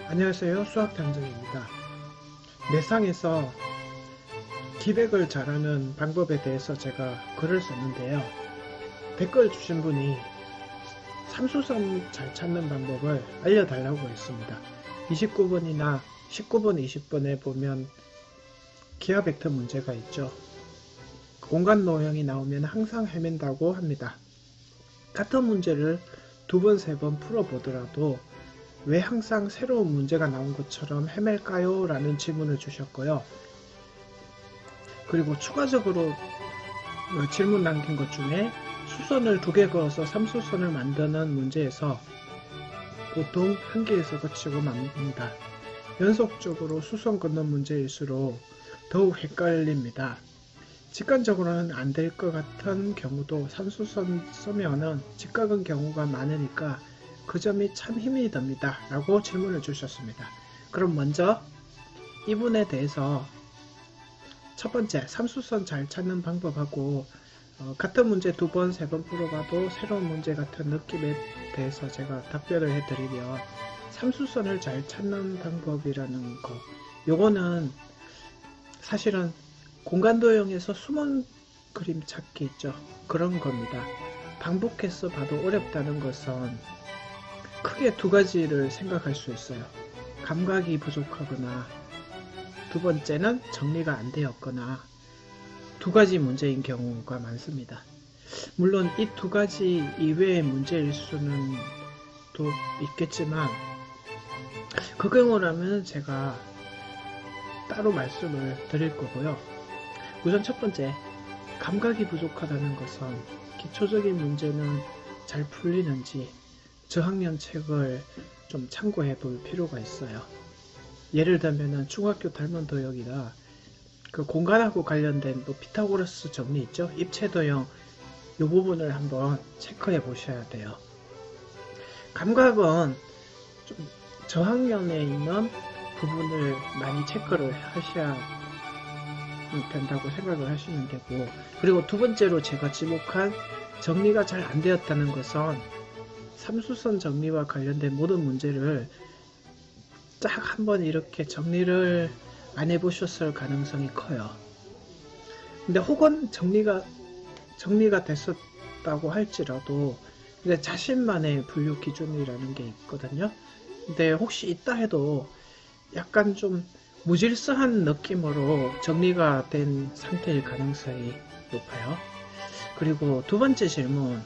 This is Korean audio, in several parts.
안녕하세요. 수학탐정입니다. 내상에서 기백을 잘하는 방법에 대해서 제가 글을 썼는데요. 댓글 주신 분이 삼수선 잘 찾는 방법을 알려달라고 했습니다. 29번이나 19번, 20번에 보면 기하 벡터 문제가 있죠. 공간 노형이 나오면 항상 헤맨다고 합니다. 같은 문제를 두 번, 세 번 풀어보더라도 왜 항상 새로운 문제가 나온 것처럼 헤맬까요? 라는 질문을 주셨고요. 그리고 추가적으로 질문 남긴 것 중에 수선을 2개 그어서 3수선을 만드는 문제에서 보통 1개에서 거치고 맙니다. 연속적으로 수선 긋는 문제일수록 더욱 헷갈립니다. 직관적으로는 안 될 것 같은 경우도 3수선 쓰면은 직각은 경우가 많으니까 그 점이 참 힘이 듭니다. 라고 질문을 주셨습니다. 그럼 먼저 이분에 대해서 첫 번째, 삼수선 잘 찾는 방법하고 같은 문제 2번, 3번 풀어봐도 새로운 문제 같은 느낌에 대해서 제가 답변을 해드리면 삼수선을 잘 찾는 방법이라는 거, 요거는 사실은 공간도형에서 숨은 그림 찾기 있죠. 그런 겁니다. 반복해서 봐도 어렵다는 것은 크게 2가지를 생각할 수 있어요. 감각이 부족하거나 두 번째는 정리가 안 되었거나 2가지 문제인 경우가 많습니다. 물론 이 2가지 이외의 문제일 수는 또 있겠지만 그 경우라면 제가 따로 말씀을 드릴 거고요. 우선 첫 번째, 감각이 부족하다는 것은 기초적인 문제는 잘 풀리는지 저학년 책을 좀 참고해 볼 필요가 있어요. 예를 들면 중학교 달문도형이나 그 공간하고 관련된 피타고라스 정리 있죠? 입체도형 이 부분을 한번 체크해 보셔야 돼요. 감각은 좀 저학년에 있는 부분을 많이 체크를 하셔야 된다고 생각을 하시면 되고, 그리고 두 번째로 제가 지목한 정리가 잘 안 되었다는 것은 삼수선 정리와 관련된 모든 문제를 쫙 한번 이렇게 정리를 안 해보셨을 가능성이 커요. 근데 혹은 정리가 됐었다고 할지라도 근데 자신만의 분류 기준이라는 게 있거든요. 근데 혹시 있다 해도 약간 좀 무질서한 느낌으로 정리가 된 상태일 가능성이 높아요. 그리고 두 번째 질문,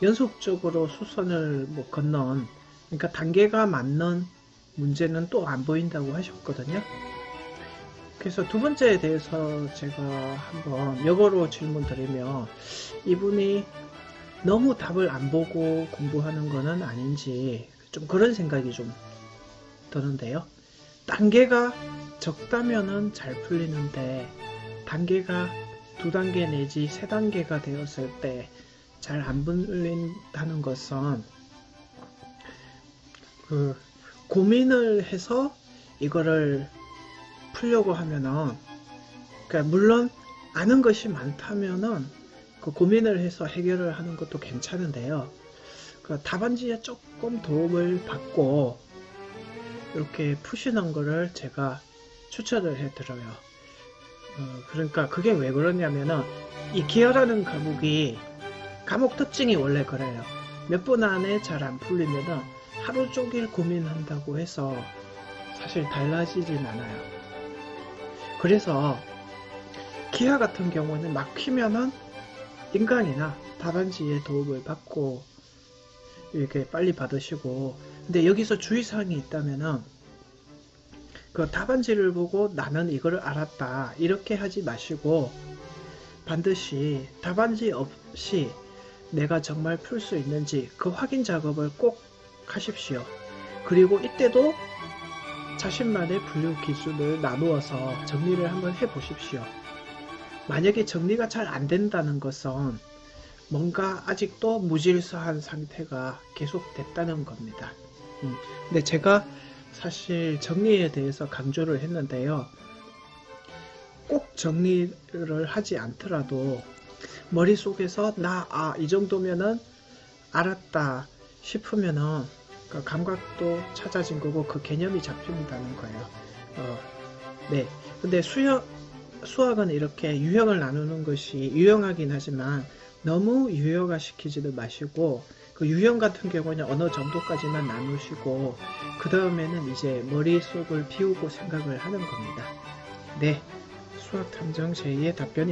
연속적으로 수선을 건넌, 그러니까 단계가 맞는 문제는 또 안 보인다고 하셨거든요. 그래서 두 번째에 대해서 제가 한번 역으로 질문 드리면 이분이 너무 답을 안 보고 공부하는 거는 아닌지 좀 그런 생각이 좀 드는데요. 단계가 적다면은 잘 풀리는데 단계가 2단계 내지 3단계가 되었을 때 잘 안 풀린다는 것은 고민을 해서 이거를 풀려고 하면은, 그러니까 물론 아는 것이 많다면은 그 고민을 해서 해결을 하는 것도 괜찮은데요. 그 답안지에 조금 도움을 받고 이렇게 푸시는 거를 제가 추천을 해드려요. 그러니까 그게 왜 그러냐면은 이 기하라는 과목이 과목 특징이 원래 그래요. 몇 분 안에 잘 안 풀리면은 하루 종일 고민한다고 해서 사실 달라지진 않아요. 그래서 기하 같은 경우는 막히면은 인강이나 답안지에 도움을 받고 이렇게 빨리 받으시고, 근데 여기서 주의사항이 있다면은 그 답안지를 보고 나는 이거를 알았다 이렇게 하지 마시고 반드시 답안지 없이 내가 정말 풀 수 있는지 그 확인 작업을 꼭 하십시오. 그리고 이때도 자신만의 분류 기준을 나누어서 정리를 한번 해 보십시오. 만약에 정리가 잘 안 된다는 것은 뭔가 아직도 무질서한 상태가 계속됐다는 겁니다. 근데 제가 사실 정리에 대해서 강조를 했는데요. 꼭 정리를 하지 않더라도 머릿속에서 이 정도면은 알았다 싶으면은 그러니까 감각도 찾아진 거고 그 개념이 잡힌다는 거예요. 네. 근데 수학은 이렇게 유형을 나누는 것이 유용하긴 하지만 너무 유형화 시키지도 마시고 그 유형 같은 경우는 어느 정도까지만 나누시고 그 다음에는 이제 머릿속을 비우고 생각을 하는 겁니다. 네. 수학 탐정 제2의 답변이